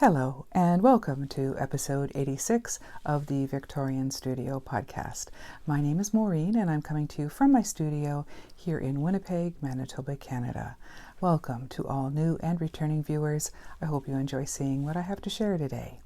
Hello, and welcome to episode 86 of the Victorian Studio podcast. My name is Maureen, and I'm coming to you from my studio here in Winnipeg, Manitoba, Canada. Welcome to all new and returning viewers. I hope you enjoy seeing what I have to share today.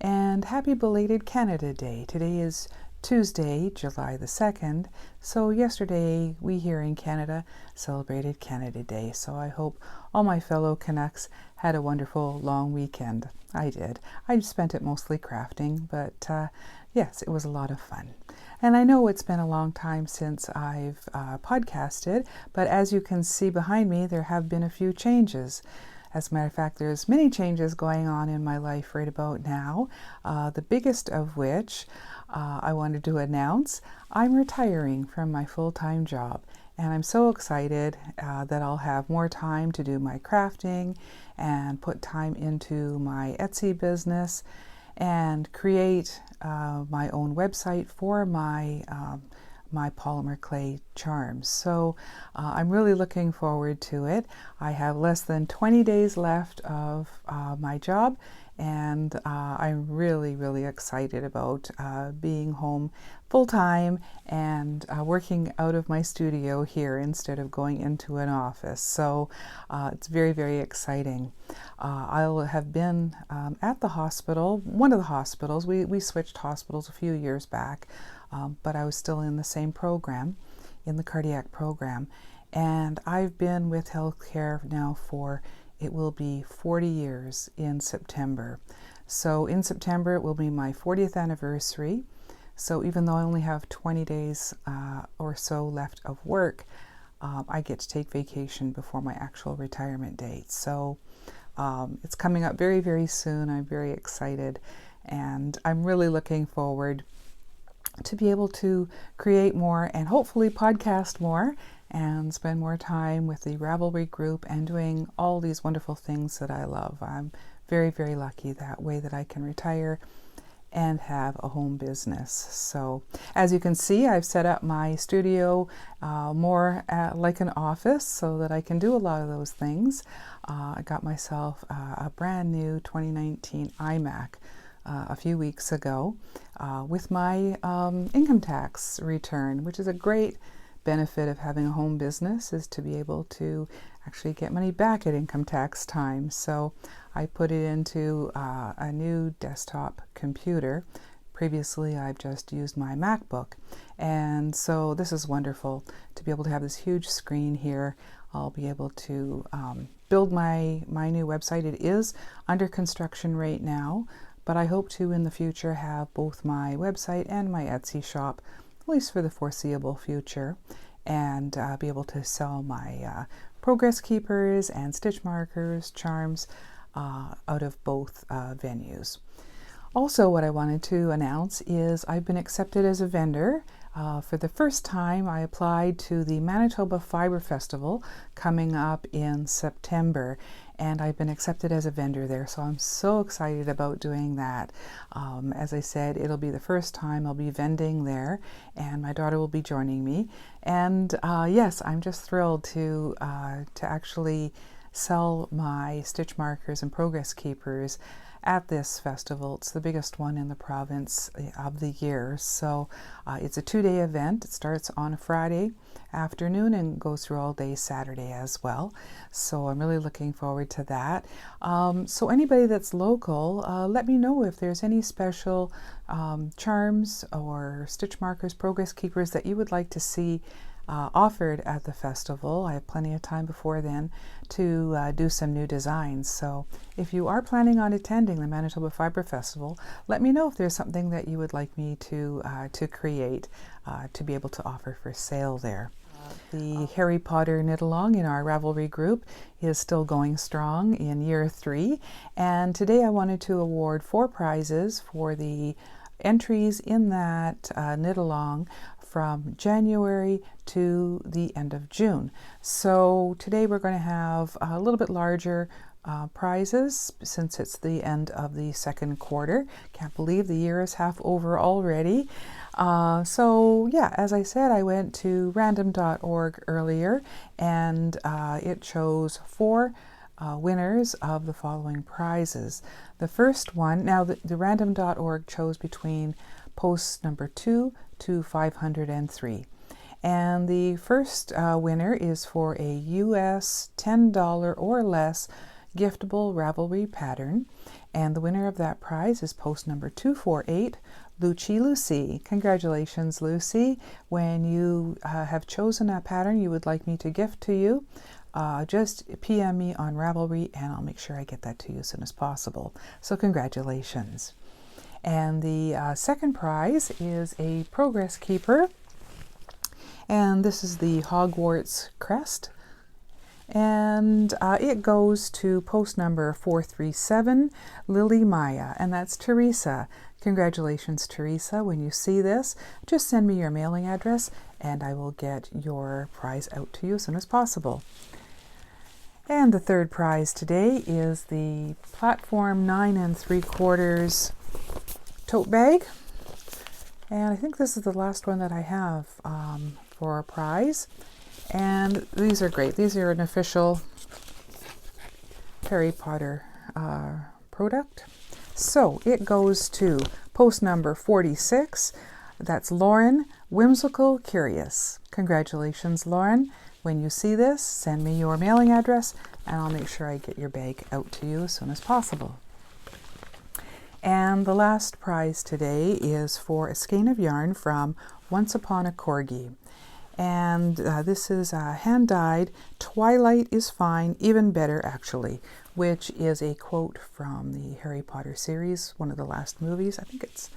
And happy belated Canada Day. Today is Tuesday, July the 2nd. So yesterday we here in Canada celebrated Canada Day. So I hope all my fellow Canucks had a wonderful long weekend. I did. I spent it mostly crafting, but yes, it was a lot of fun. And I know it's been a long time since I've podcasted, but as you can see behind me, there have been a few changes. As a matter of fact, there's many changes going on in my life right about now, the biggest of which I wanted to announce. I'm retiring from my full-time job, and I'm so excited that I'll have more time to do my crafting and put time into my Etsy business and create my own website for my polymer clay charms. So I'm really looking forward to it. I have less than 20 days left of my job, and I'm really excited about being home full-time and working out of my studio here instead of going into an office. So it's very exciting. I'll have been at the hospital, one of the hospitals. We switched hospitals a few years back, but I was still in the same program, in the cardiac program. And I've been with healthcare now for, it will be 40 years in September. So in September, it will be my 40th anniversary. So even though I only have 20 days or so left of work, I get to take vacation before my actual retirement date. So it's coming up very soon. I'm very excited, and I'm really looking forward to be able to create more and hopefully podcast more and spend more time with the Ravelry group and doing all these wonderful things that I love. I'm very lucky that way that I can retire and have a home business. So as you can see, I've set up my studio more like an office so that I can do a lot of those things. I got myself a brand new 2019 iMac a few weeks ago with my income tax return, which is a great benefit of having a home business, is to be able to actually get money back at income tax time. So I put it into a new desktop computer. Previously, I've just used my MacBook. And so this is wonderful to be able to have this huge screen here. I'll be able to build my new website. It is under construction right now, but I hope to in the future have both my website and my Etsy shop, at least for the foreseeable future, and be able to sell my progress keepers and stitch markers, charms out of both venues. Also, what I wanted to announce is I've been accepted as a vendor. For the first time, I applied to the Manitoba Fibre Festival coming up in September, and I've been accepted as a vendor there, so I'm so excited about doing that. As I said, it'll be the first time I'll be vending there, and my daughter will be joining me. And yes, I'm just thrilled to actually sell my stitch markers and progress keepers at this festival. It's the biggest one in the province of the year. So it's a 2-day event. It starts on a Friday afternoon and goes through all day Saturday as well. So I'm really looking forward to that. So anybody that's local, let me know if there's any special charms or stitch markers, progress keepers that you would like to see offered at the festival. I have plenty of time before then to do some new designs. So if you are planning on attending the Manitoba Fibre Festival, let me know if there's something that you would like me to create to be able to offer for sale there. The Harry Potter knit-along in our Ravelry group is still going strong in year 3, and today I wanted to award 4 prizes for the entries in that knit-along from January to the end of June. So today we're going to have a little bit larger prizes since it's the end of the second quarter. Can't believe the year is half over already. So yeah, as I said, I went to random.org earlier, and it chose 4 winners of the following prizes. The first one, now the random.org chose between posts number 2 to 503. And the first winner is for a US $10 or less giftable Ravelry pattern. And the winner of that prize is post number 248, Lucy. Congratulations, Lucy. When you have chosen a pattern you would like me to gift to you, just PM me on Ravelry and I'll make sure I get that to you as soon as possible. So congratulations. And the second prize is a Progress Keeper. And this is the Hogwarts crest. And it goes to post number 437, Lily Maya, and that's Teresa. Congratulations, Teresa. When you see this, just send me your mailing address and I will get your prize out to you as soon as possible. And the third prize today is the Platform 9 3/4 tote bag. And I think this is the last one that I have for a prize. And these are great. These are an official Harry Potter product. So it goes to post number 46. That's Lauren, Whimsical Curious. Congratulations, Lauren. When you see this, send me your mailing address and I'll make sure I get your bag out to you as soon as possible. And the last prize today is for a skein of yarn from Once Upon a Corgi. And this is hand-dyed, Twilight is Fine, Even Better Actually, which is a quote from the Harry Potter series, one of the last movies. I think it's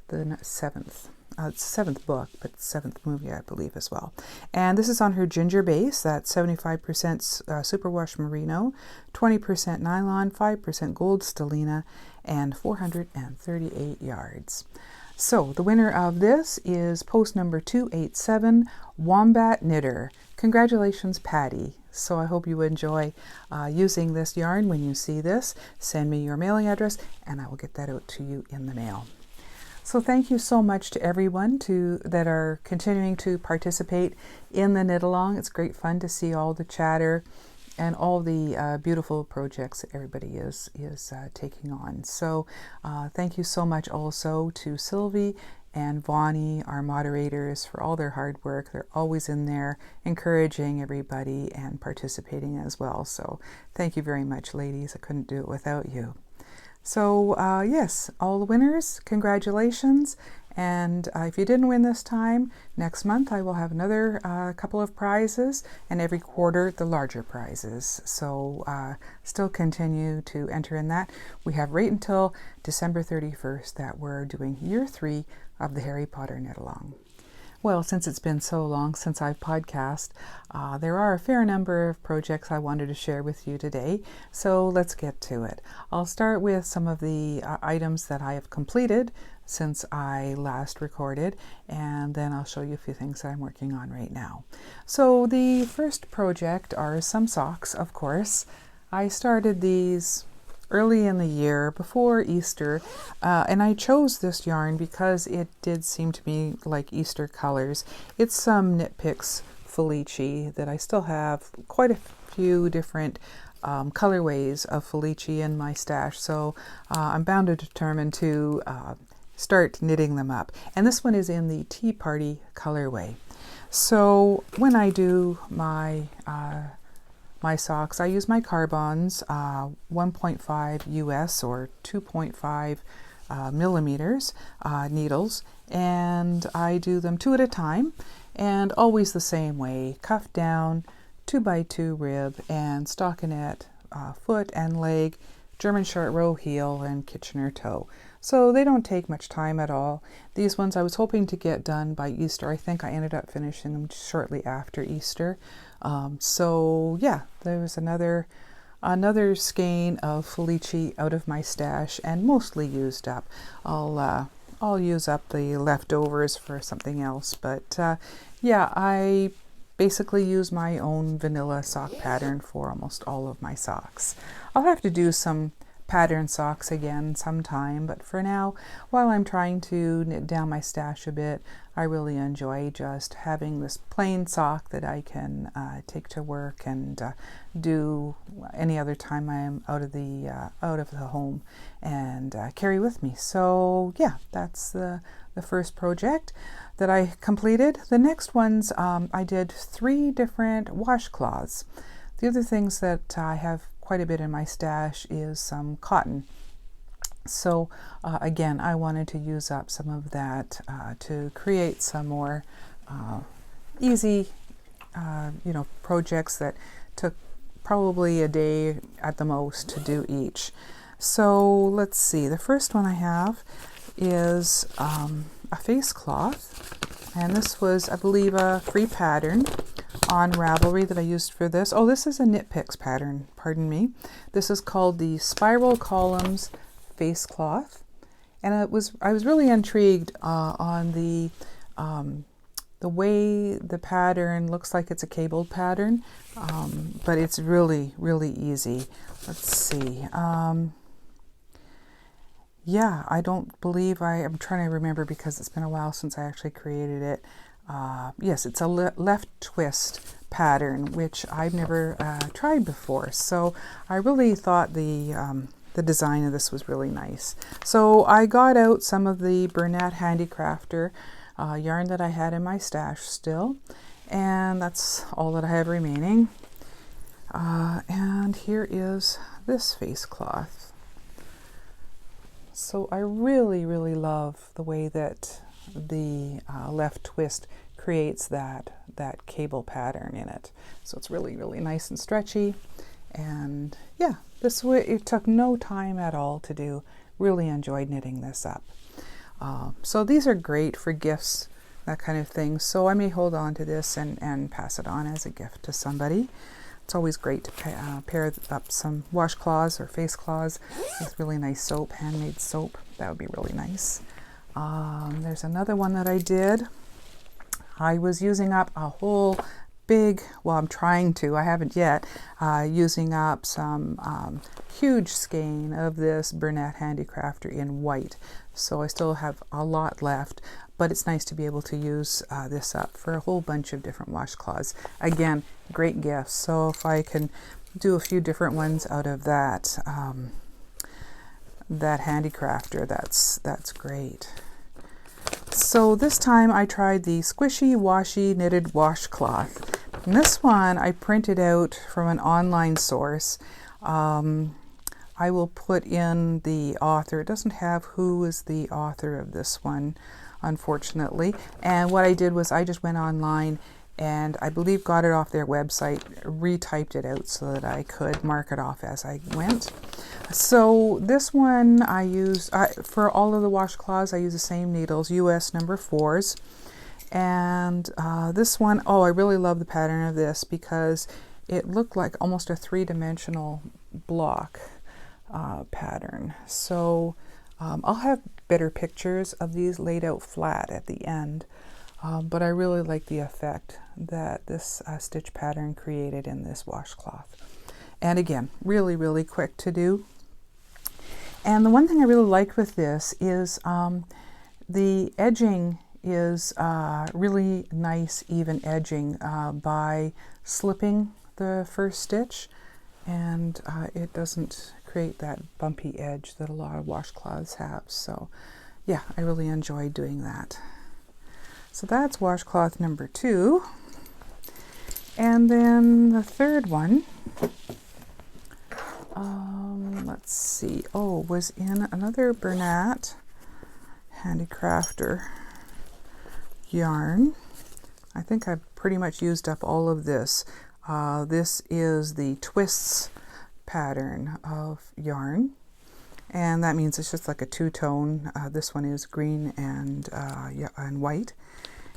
the seventh book, but seventh movie, I believe, as well. And this is on her ginger base. That's 75% superwash merino, 20% nylon, 5% gold stellina, and 438 yards. So the winner of this is post number 287, Wombat Knitter. Congratulations, Patty. So I hope you enjoy using this yarn. When you see this, send me your mailing address and I will get that out to you in the mail. So thank you so much to everyone that are continuing to participate in the knit along. It's great fun to see all the chatter and all the beautiful projects that everybody is taking on. So thank you so much also to Sylvie and Vonnie, our moderators, for all their hard work. They're always in there encouraging everybody and participating as well. So thank you very much, ladies. I couldn't do it without you. So yes, all the winners, congratulations. And if you didn't win this time, next month I will have another couple of prizes, and every quarter the larger prizes. So still continue to enter in that. We have right until December 31st that we're doing year 3 of the Harry Potter Knit Along. Well, since it's been so long since I've podcast, there are a fair number of projects I wanted to share with you today, so let's get to it. I'll start with some of the items that I have completed since I last recorded, and then I'll show you a few things that I'm working on right now. So the first project are some socks, of course. I started these early in the year before Easter, and I chose this yarn because it did seem to me like Easter colors. It's some Knit Picks Felici that I still have quite a few different colorways of Felici in my stash, so I'm bound and determined to start knitting them up. And this one is in the Tea Party colorway. So when I do my socks, I use my Carbons 1.5 US or 2.5 millimeters needles, and I do them 2 at a time, and always the same way: cuff down, 2x2 rib, and stockinette foot and leg, German short row heel, and Kitchener toe. So they don't take much time at all. These ones I was hoping to get done by Easter. I think I ended up finishing them shortly after Easter. So yeah, there was another skein of Felici out of my stash and mostly used up. I'll use up the leftovers for something else, but yeah, I basically use my own vanilla sock pattern for almost all of my socks. I'll have to do some pattern socks again sometime, but for now, while I'm trying to knit down my stash a bit, I really enjoy just having this plain sock that I can take to work and do any other time I'm out of the home and carry with me. So yeah, that's the first project that I completed. The next ones, I did 3 different washcloths. The other things that I have quite a bit in my stash is some cotton. So again, I wanted to use up some of that to create some more easy, projects that took probably a day at the most to do each. So let's see, the first one I have is a face cloth, and this was, I believe, a free pattern on Ravelry that I used for this. Oh, this is a Knit Picks pattern, pardon me. This is called the Spiral Columns Face Cloth, and I was really intrigued on the way the pattern looks like it's a cabled pattern, but it's really easy. Let's see. Yeah, I don't believe I'm trying to remember because it's been a while since I actually created it. Yes, it's a left twist pattern, which I've never tried before. So I really thought the design of this was really nice. So I got out some of the Bernat Handicrafter yarn that I had in my stash still, and that's all that I have remaining. And here is this face cloth. So I really love the way that the left twist creates that cable pattern in it. So it's really nice and stretchy, and yeah, this way it took no time at all to do. Really enjoyed knitting this up. So these are great for gifts, that kind of thing. So I may hold on to this and pass it on as a gift to somebody. It's always great to pair up some washcloths or face cloths with really nice soap, handmade soap. That would be really nice. There's another one that I did. I was using up a whole big, well, I'm trying to, I haven't yet, using up some huge skein of this Bernat Handicrafter in white. So I still have a lot left, but it's nice to be able to use this up for a whole bunch of different washcloths. Again, great gifts. So if I can do a few different ones out of that Handicrafter, that's great. So this time I tried the Squishy Washi Knitted Washcloth. And this one I printed out from an online source. I will put in the author. It doesn't have who is the author of this one, unfortunately. And what I did was I just went online and I believe got it off their website, retyped it out so that I could mark it off as I went. So this one I use, for all of the washcloths, I use the same needles, US number 4s. And this one, oh, I really love the pattern of this because it looked like almost a 3-dimensional block pattern. So I'll have better pictures of these laid out flat at the end. But I really like the effect that this stitch pattern created in this washcloth. And again, really quick to do. And the one thing I really like with this is the edging is really nice, even edging by slipping the first stitch, and it doesn't create that bumpy edge that a lot of washcloths have. So yeah, I really enjoy doing that. So that's washcloth number 2. And then the third one, let's see, was in another Bernat Handicrafter yarn. I think I've pretty much used up all of this. This is the Twists pattern of yarn, and that means it's just like a 2-tone. This one is green and white.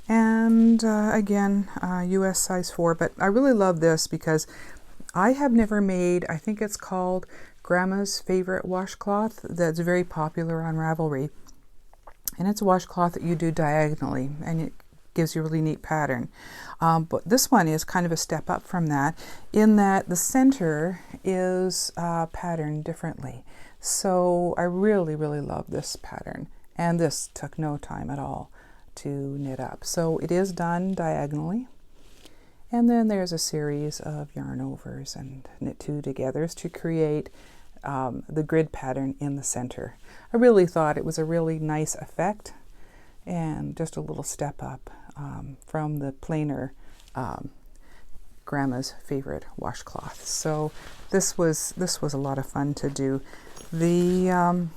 And again, US size 4, but I really love this because I have never made, I think it's called Grandma's Favorite Washcloth, that's very popular on Ravelry. And it's a washcloth that you do diagonally, and it gives you a really neat pattern. But this one is kind of a step up from that, in that the center is patterned differently. So I really, really love this pattern, and this took no time at all to knit up. So it is done diagonally, and then there's a series of yarn overs and knit two togethers to create the grid pattern in the center. I really thought it was a really nice effect and just a little step up from the plainer Grandma's favorite washcloth. So this was a lot of fun to do. The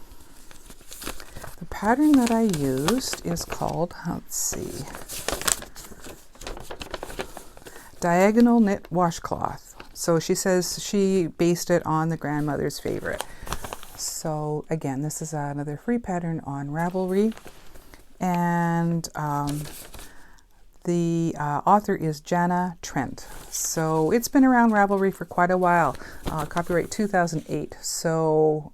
pattern that I used is called, let's see, Diagonal Knit Washcloth. So she says she based it on the grandmother's favorite. So again, this is another free pattern on Ravelry, and the author is Jana Trent. So it's been around Ravelry for quite a while, copyright 2008. So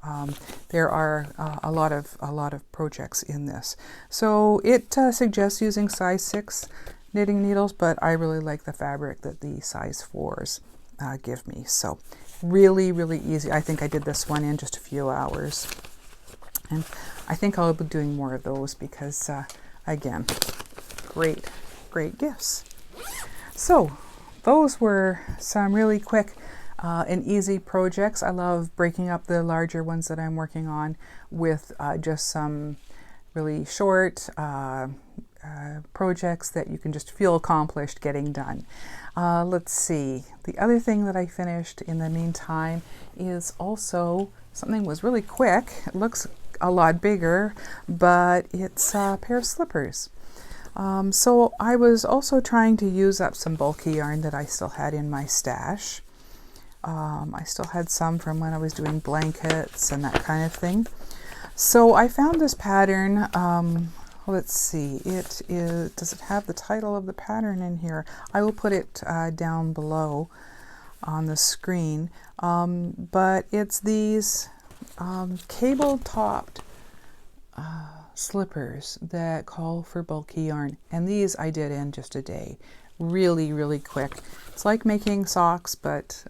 there are a lot of projects in this. So it suggests using size 6 knitting needles, but I really like the fabric that the size 4s give me. So really, really easy. I think I did this one in just a few hours, and I think I'll be doing more of those because again, great gifts. So those were some really quick and easy projects. I love breaking up the larger ones that I'm working on with just some really short projects that you can just feel accomplished getting done. Let's see, the other thing that I finished in the meantime is also something was really quick. It looks a lot bigger, but it's a pair of slippers. So I was also trying to use up some bulky yarn that I still had in my stash. I still had some from when I was doing blankets and that kind of thing. So I found this pattern. Let's see, does it have the title of the pattern in here? I will put it down below on the screen. But it's these cable-topped slippers that call for bulky yarn, and these I did in just a day. Really, really quick. It's like making socks, but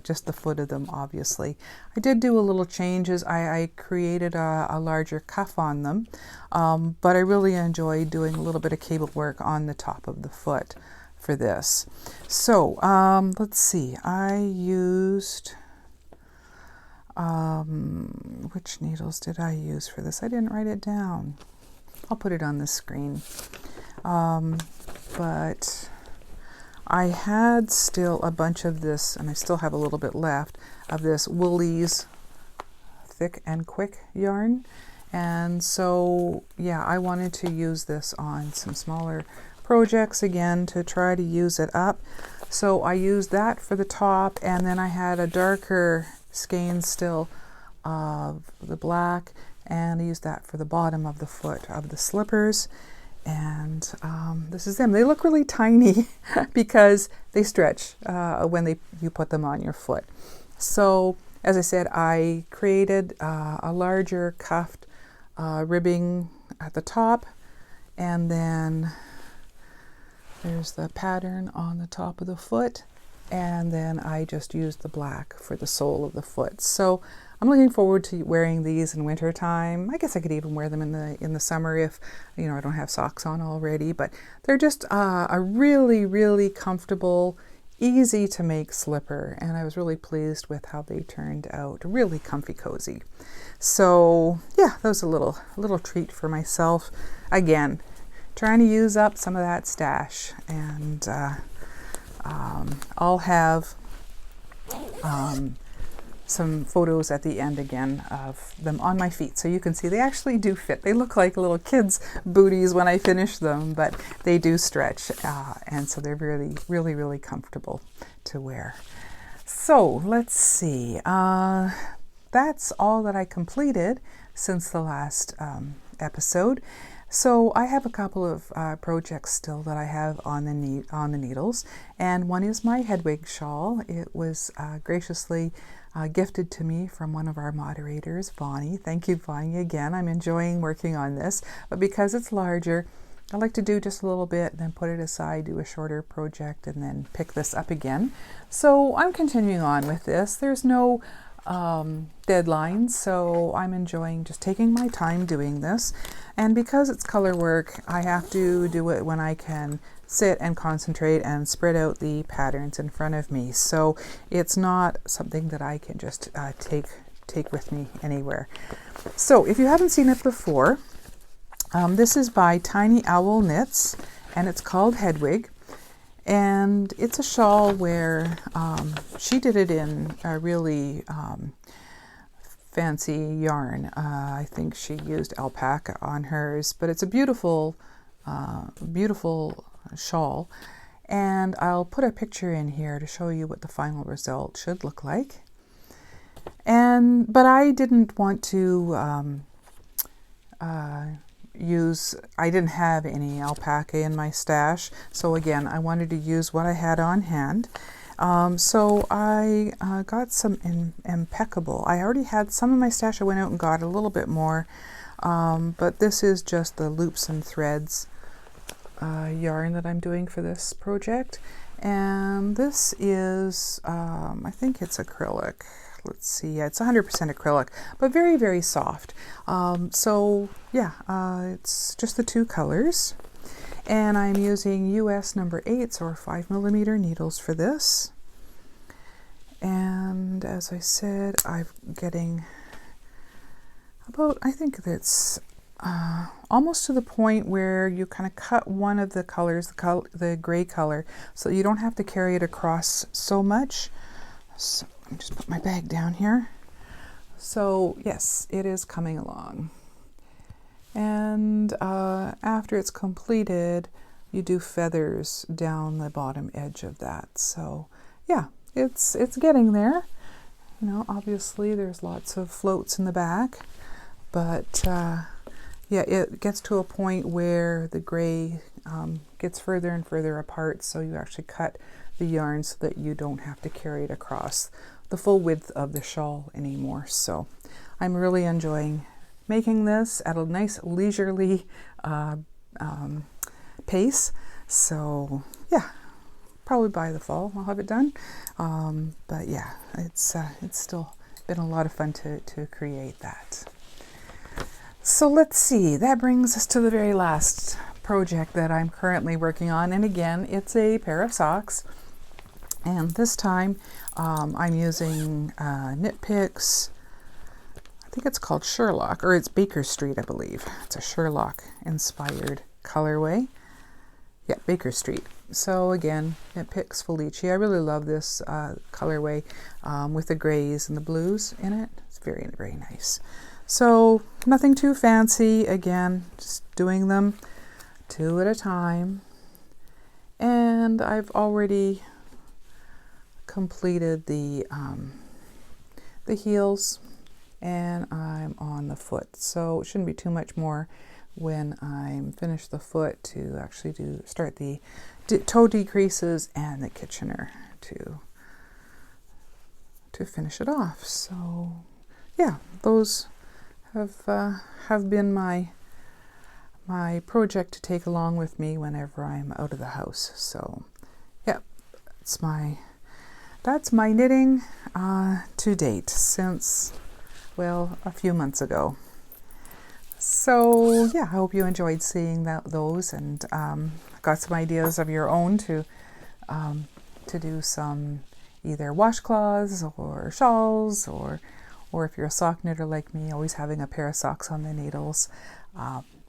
just the foot of them, obviously. I did do a little changes. I created a larger cuff on them, but I really enjoyed doing a little bit of cable work on the top of the foot for this. So let's see, I used which needles did I use for this? I didn't write it down. I'll put it on the screen. But I had still a bunch of this, and I still have a little bit left of this Woolies Thick and Quick yarn. And so, yeah, I wanted to use this on some smaller projects again to try to use it up. So I used that for the top, and then I had a darker skein still of the black, and I used that for the bottom of the foot of the slippers. And this is them. They look really tiny because they stretch when you put them on your foot. So as I said, I created a larger cuffed ribbing at the top, and then there's the pattern on the top of the foot, and then I just used the black for the sole of the foot. So I'm looking forward to wearing these in winter time. I guess I could even wear them in the summer if, you know, I don't have socks on already, but they're just a really, really comfortable, easy to make slipper, and I was really pleased with how they turned out. Really comfy, cozy. So yeah, that was a little treat for myself. Again, trying to use up some of that stash, and I'll have some photos at the end again of them on my feet, so you can see they actually do fit. They look like little kids' booties when I finish them, but they do stretch, and so they're really, really, really comfortable to wear. So let's see, that's all that I completed since the last episode. So I have a couple of projects still that I have on the needles, and one is my Hedwig shawl. It was graciously gifted to me from one of our moderators, Bonnie. Thank you, Bonnie, again. I'm enjoying working on this, but because it's larger, I like to do just a little bit, then put it aside, do a shorter project, and then pick this up again. So I'm continuing on with this. There's no deadline, so I'm enjoying just taking my time doing this. And because it's color work, I have to do it when I can sit and concentrate and spread out the patterns in front of me. So it's not something that I can just take with me anywhere. So if you haven't seen it before, this is by Tiny Owl Knits, and it's called Hedwig. And it's a shawl where she did it in a really fancy yarn. I think she used alpaca on hers, but it's a beautiful, beautiful shawl. And I'll put a picture in here to show you what the final result should look like. But I didn't want to I didn't have any alpaca in my stash, so again I wanted to use what I had on hand. So I got some impeccable. I already had some in my stash. I went out and got a little bit more, but this is just the loops and threads yarn that I'm doing for this project, and this is I think it's acrylic. Let's see, yeah, it's 100% acrylic, but very, very soft. So yeah, it's just the two colors, and I'm using US number 8s or 5mm needles for this. And as I said, I'm getting about, I think it's almost to the point where you kind of cut one of the colors, the gray color, so you don't have to carry it across so much. So let me just put my bag down here. So yes, it is coming along. And after it's completed, you do feathers down the bottom edge of that. So yeah, it's getting there. You know, obviously there's lots of floats in the back, but yeah, it gets to a point where the gray gets further and further apart, so you actually cut the yarn so that you don't have to carry it across the full width of the shawl anymore. So I'm really enjoying making this at a nice leisurely pace. So yeah, probably by the fall I'll have it done. But yeah, it's still been a lot of fun to create that. So let's see, that brings us to the very last project that I'm currently working on, and again it's a pair of socks. And this time I'm using Knit Picks. I think it's called Sherlock, or it's Baker Street, I believe. It's a Sherlock inspired colorway. Yeah, Baker Street. So again, Knit Picks Felici. I really love this colorway with the grays and the blues in it. It's very, very nice. So nothing too fancy. Again, just doing them two at a time. And I've already completed the heels, and I'm on the foot, so it shouldn't be too much more when I'm finished the foot to actually start the toe decreases and the Kitchener to finish it off. So yeah, those have been my project to take along with me whenever I'm out of the house. So yeah, that's my knitting to date since, well, a few months ago. So yeah, I hope you enjoyed seeing those, and got some ideas of your own to do some either washcloths or shawls, or if you're a sock knitter like me, always having a pair of socks on the needles,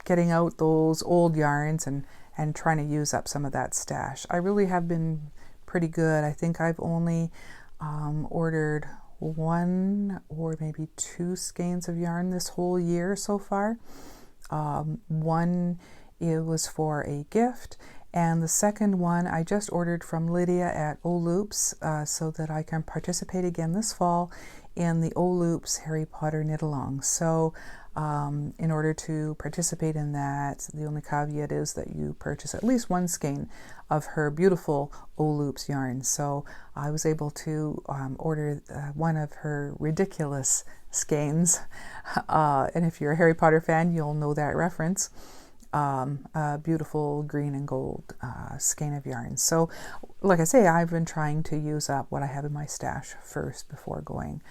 getting out those old yarns and trying to use up some of that stash. I really have been pretty good. I think I've only ordered one or maybe two skeins of yarn this whole year so far. One, it was for a gift, and the second one I just ordered from Lydia at O-Loops so that I can participate again this fall in the O-Loops Harry Potter knit along. So in order to participate in that, the only caveat is that you purchase at least one skein of her beautiful O-Loops yarn. So I was able to order one of her ridiculous skeins, and if you're a Harry Potter fan, you'll know that reference. A beautiful green and gold skein of yarn. So like I say, I've been trying to use up what I have in my stash first before going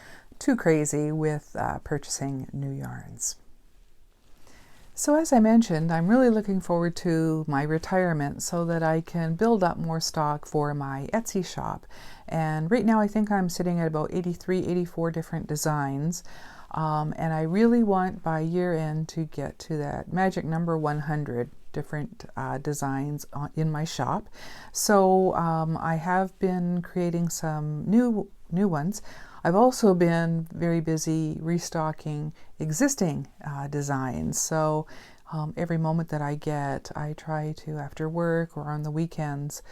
too crazy with purchasing new yarns. So as I mentioned, I'm really looking forward to my retirement so that I can build up more stock for my Etsy shop. And right now I think I'm sitting at about 83, 84 different designs. And I really want by year end to get to that magic number 100 different designs in my shop. So I have been creating some new ones. I've also been very busy restocking existing designs. So every moment that I get, I try to, after work or on the weekends,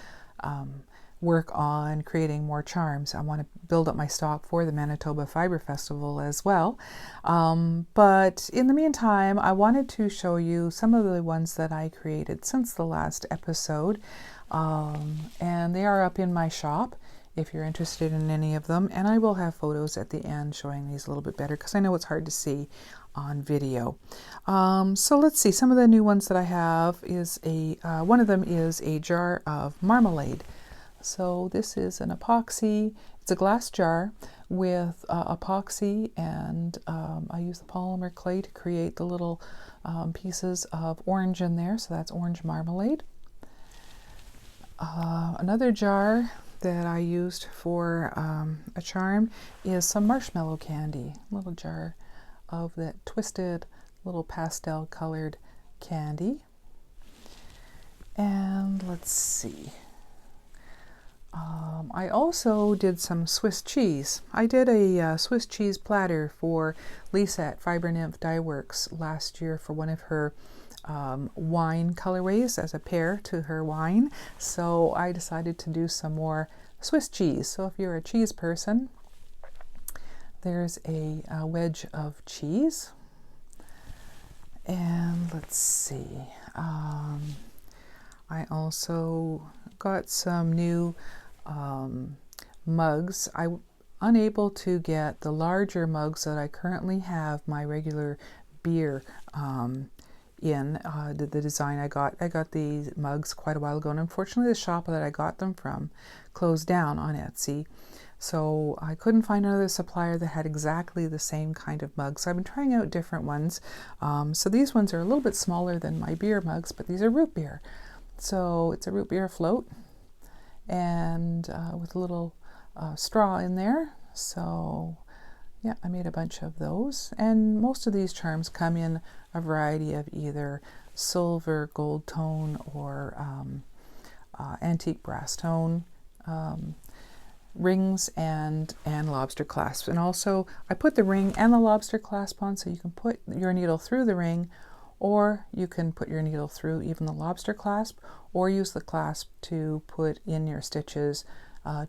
work on creating more charms. I want to build up my stock for the Manitoba Fibre Festival as well. But in the meantime, I wanted to show you some of the ones that I created since the last episode. And they are up in my shop if you're interested in any of them, and I will have photos at the end showing these a little bit better because I know it's hard to see on video. So let's see, some of the new ones that I have is one of them is a jar of marmalade. So this is an epoxy, it's a glass jar with epoxy, and I use the polymer clay to create the little pieces of orange in there, so that's orange marmalade. Another jar that I used for a charm is some marshmallow candy, a little jar of that twisted little pastel colored candy. And let's see, I also did some Swiss cheese. I did a Swiss cheese platter for Lisa at Fibernymph Dyeworks last year for one of her wine colorways as a pair to her wine. So I decided to do some more Swiss cheese. So if you're a cheese person, there's a wedge of cheese. And let's see, I also got some new mugs. I'm unable to get the larger mugs that I currently have my regular beer in the design I got these mugs quite a while ago, and unfortunately the shop that I got them from closed down on Etsy, so I couldn't find another supplier that had exactly the same kind of mugs. So I've been trying out different ones. So these ones are a little bit smaller than my beer mugs, but these are root beer. So it's a root beer float, and with a little straw in there. So yeah, I made a bunch of those, and most of these charms come in a variety of either silver, gold tone, or antique brass tone rings and lobster clasps. And also I put the ring and the lobster clasp on, so you can put your needle through the ring, or you can put your needle through even the lobster clasp, or use the clasp to put in your stitches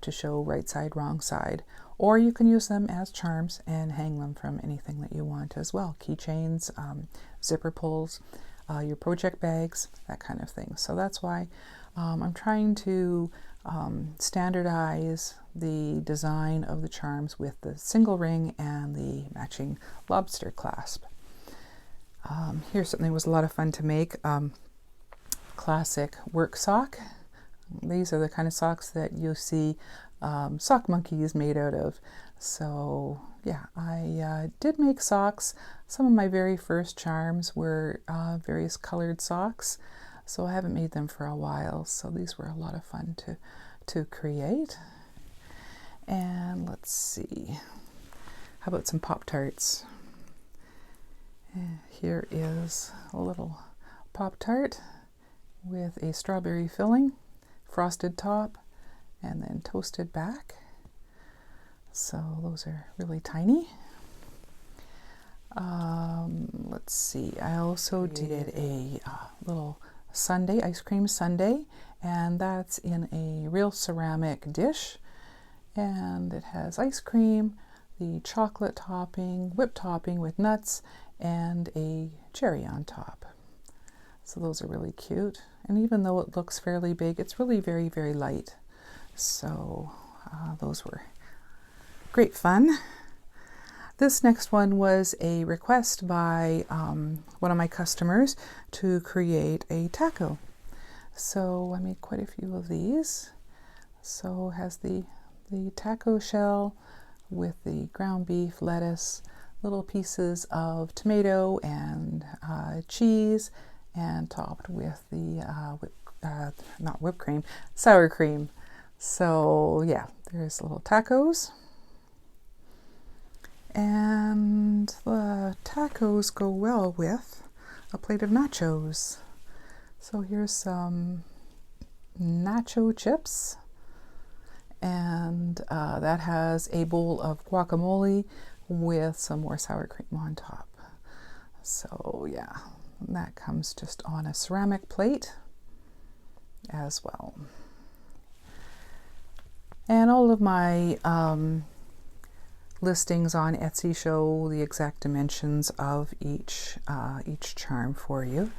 to show right side, wrong side. Or you can use them as charms and hang them from anything that you want as well. Keychains, zipper pulls, your project bags, that kind of thing. So that's why I'm trying to standardize the design of the charms with the single ring and the matching lobster clasp. Here's something that was a lot of fun to make. Classic work sock. These are the kind of socks that you see sock monkeys made out of. So yeah, I did make socks. Some of my very first charms were various colored socks, so I haven't made them for a while. So these were a lot of fun to create. And let's see, how about some Pop-Tarts? Here is a little Pop-Tart with a strawberry filling, frosted top, and then toasted back. So those are really tiny. Let's see, I also did a little sundae, ice cream sundae, and that's in a real ceramic dish, and it has ice cream, the chocolate topping, whipped topping with nuts, and a cherry on top. So those are really cute, and even though it looks fairly big, it's really very, very light. So those were great fun. This next one was a request by one of my customers to create a taco. So I made quite a few of these. So it has the taco shell with the ground beef, lettuce, little pieces of tomato and cheese, and topped with the not whipped cream, sour cream. So yeah, there's little tacos. And the tacos go well with a plate of nachos. So here's some nacho chips, and that has a bowl of guacamole with some more sour cream on top. So yeah, that comes just on a ceramic plate as well. And all of my listings on Etsy show the exact dimensions of each charm for you.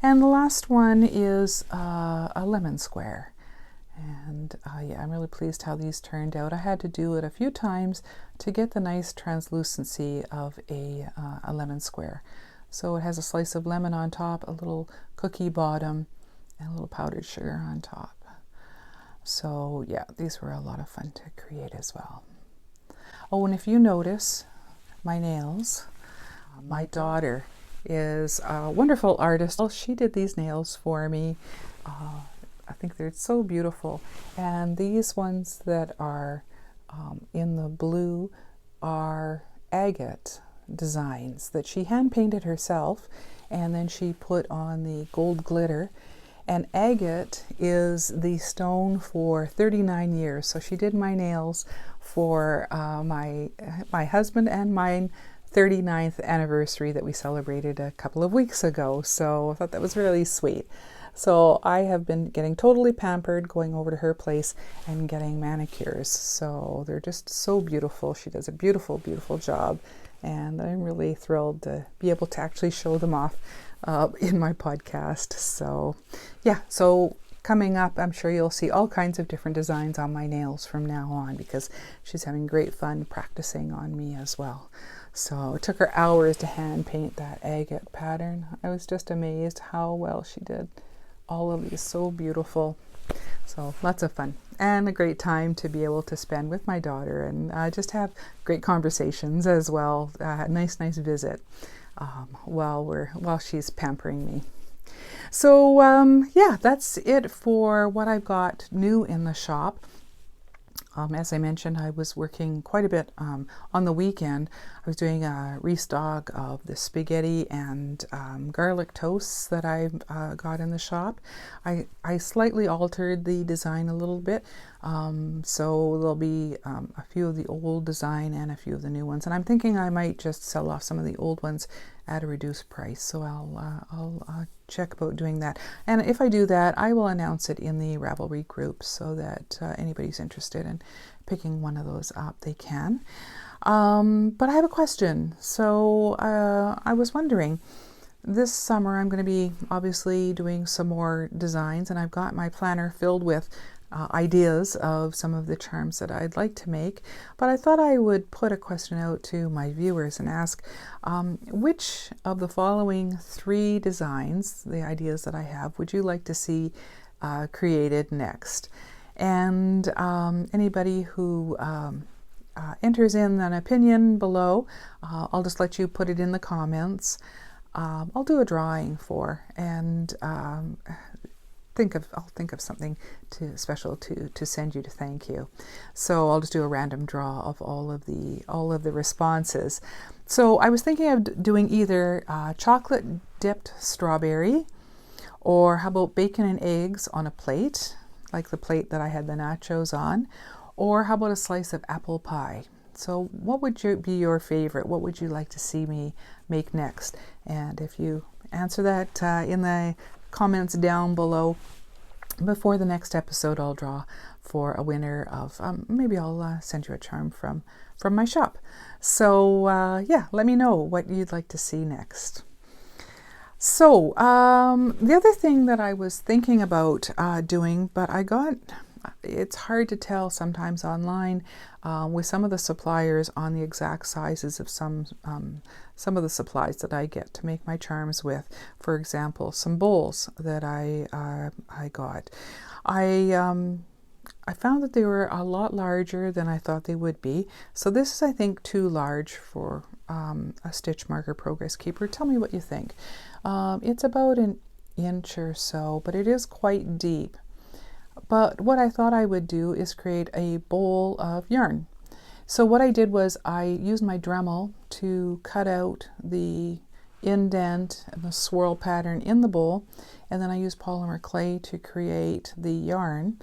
And the last one is a lemon square. And yeah, I'm really pleased how these turned out. I had to do it a few times to get the nice translucency of a lemon square. So it has a slice of lemon on top, a little cookie bottom, and a little powdered sugar on top. So yeah, these were a lot of fun to create as well. Oh, and if you notice my nails, my daughter is a wonderful artist. Well, she did these nails for me. I think they're so beautiful. And these ones that are in the blue are agate designs that she hand painted herself, and then she put on the gold glitter. And agate is the stone for 39 years. So she did my nails for my husband and mine 39th anniversary that we celebrated a couple of weeks ago. So I thought that was really sweet. So I have been getting totally pampered, going over to her place and getting manicures. So they're just so beautiful. She does a beautiful, beautiful job. And I'm really thrilled to be able to actually show them off in my podcast. So yeah, so coming up, I'm sure you'll see all kinds of different designs on my nails from now on, because she's having great fun practicing on me as well. So it took her hours to hand paint that agate pattern. I was just amazed how well she did all of these, so beautiful. So lots of fun and a great time to be able to spend with my daughter and just have great conversations as well. Nice visit while she's pampering me. So yeah, that's it for what I've got new in the shop. As I mentioned, I was working quite a bit on the weekend. I was doing a restock of the spaghetti and garlic toasts that I got in the shop. I slightly altered the design a little bit, so there'll be a few of the old design and a few of the new ones. And I'm thinking I might just sell off some of the old ones at a reduced price. So I'll check about doing that. And if I do that, I will announce it in the Ravelry group so that anybody's interested in picking one of those up, they can. But I have a question. So I was wondering, this summer I'm going to be obviously doing some more designs, and I've got my planner filled with ideas of some of the charms that I'd like to make, but I thought I would put a question out to my viewers and ask which of the following 3 designs, the ideas that I have, would you like to see created next? And anybody who enters in an opinion below, I'll just let you put it in the comments. I'll do a drawing for, and I'll think of something special to send you to thank you. So I'll just do a random draw of all of the responses. So I was thinking of doing either chocolate dipped strawberry, or how about bacon and eggs on a plate, like the plate that I had the nachos on, or how about a slice of apple pie. So what would be your favorite? What would you like to see me make next? And if you answer that in the comments down below, before the next episode, I'll draw for a winner of maybe I'll send you a charm from my shop. So yeah, let me know what you'd like to see next. So the other thing that I was thinking about doing, but it's hard to tell sometimes online with some of the suppliers on the exact sizes of some of the supplies that I get to make my charms with. For example, some bowls that I got. I found that they were a lot larger than I thought they would be. So this is, I think, too large for a stitch marker progress keeper. Tell me what you think. It's about an inch or so, but it is quite deep. But what I thought I would do is create a bowl of yarn. So what I did was I used my Dremel to cut out the indent and the swirl pattern in the bowl, and then I used polymer clay to create the yarn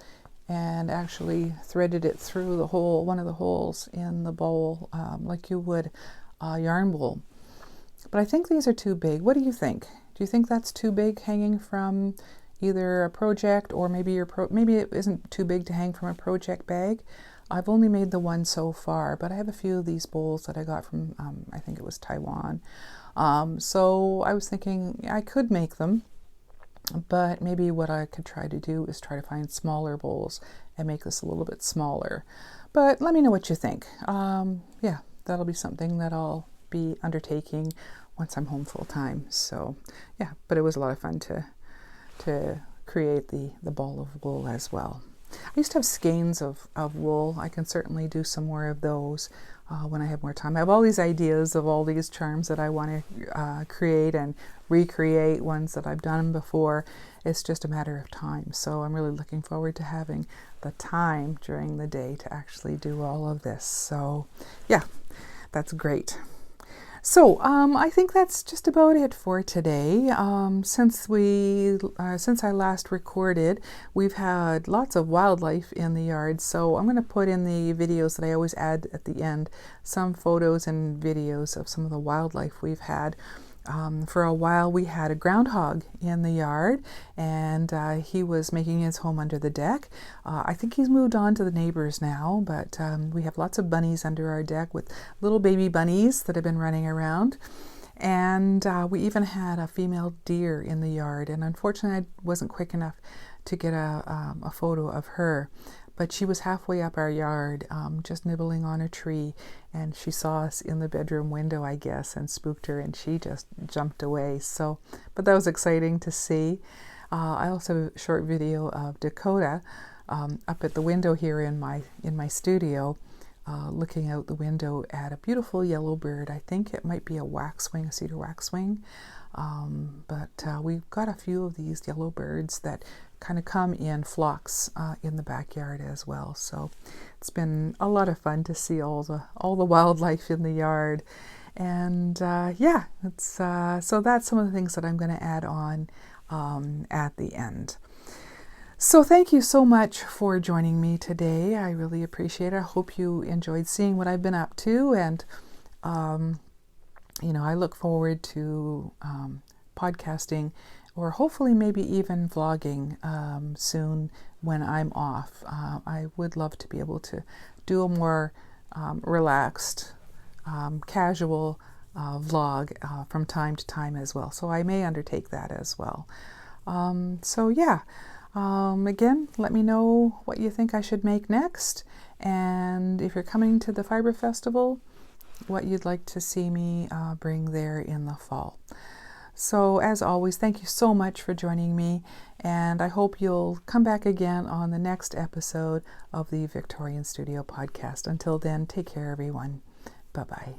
and actually threaded it through the hole, one of the holes in the bowl, like you would a yarn bowl. But I think these are too big. What do you think? Do you think that's too big hanging from either a project, or maybe maybe it isn't too big to hang from a project bag? I've only made the one so far, but I have a few of these bowls that I got from, I think it was Taiwan. So I was thinking I could make them, but maybe what I could try to do is try to find smaller bowls and make this a little bit smaller. But let me know what you think. Yeah, that'll be something that I'll be undertaking once I'm home full time. So yeah, but it was a lot of fun to create the ball of wool as well. I used to have skeins of wool. I can certainly do some more of those when I have more time. I have all these ideas of all these charms that I want to create and recreate, ones that I've done before. It's just a matter of time. So I'm really looking forward to having the time during the day to actually do all of this. So yeah, that's great. So I think that's just about it for today. Since I last recorded, we've had lots of wildlife in the yard. So I'm going to put in the videos that I always add at the end, some photos and videos of some of the wildlife we've had. For a while we had a groundhog in the yard, and he was making his home under the deck. I think he's moved on to the neighbors now, but we have lots of bunnies under our deck with little baby bunnies that have been running around. And we even had a female deer in the yard, and unfortunately I wasn't quick enough to get a photo of her. But she was halfway up our yard, just nibbling on a tree, and she saw us in the bedroom window, I guess, and spooked her, and she just jumped away. So, but that was exciting to see. I also have a short video of Dakota up at the window here in my studio, looking out the window at a beautiful yellow bird. I think it might be a waxwing, a cedar waxwing. But we've got a few of these yellow birds that kind of come in flocks in the backyard as well. So it's been a lot of fun to see all the wildlife in the yard. And yeah, so that's some of the things that I'm going to add on at the end. So thank you so much for joining me today. I really appreciate it. I hope you enjoyed seeing what I've been up to, and you know, I look forward to podcasting, or hopefully maybe even vlogging soon when I'm off. I would love to be able to do a more relaxed, casual vlog from time to time as well. So I may undertake that as well. So yeah, again, let me know what you think I should make next. And if you're coming to the Fibre Festival, what you'd like to see me bring there in the fall. So as always, thank you so much for joining me, and I hope you'll come back again on the next episode of the Victorian Studio podcast. Until then, take care everyone. Bye-bye.